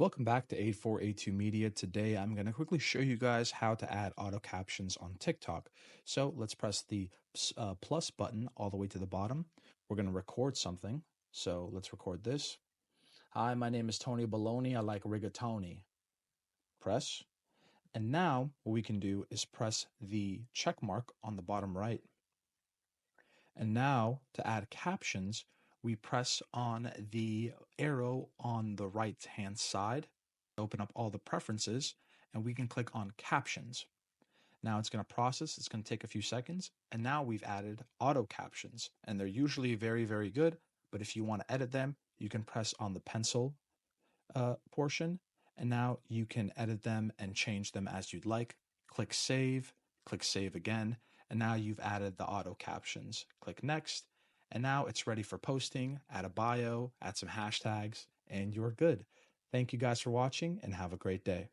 Welcome back to 8482 Media. Today I'm going to quickly show you guys how to add auto captions on TikTok. So let's press the plus button all the way to the bottom. We're going to record something. So let's record this. Hi, my name is Tony Baloney. I like rigatoni. Press. And now what we can do is press the check mark on the bottom right. And now to add captions, we press on the arrow on the right hand side, open up all the preferences, and we can click on captions. Now it's going to process, it's going to take a few seconds, and now we've added auto captions, and they're usually very, very good, but if you want to edit them, you can press on the pencil portion, and now you can edit them and change them as you'd like. Click save again, and now you've added the auto captions. Click next, and now it's ready for posting. Add a bio, add some hashtags, and you're good. Thank you guys for watching, and have a great day.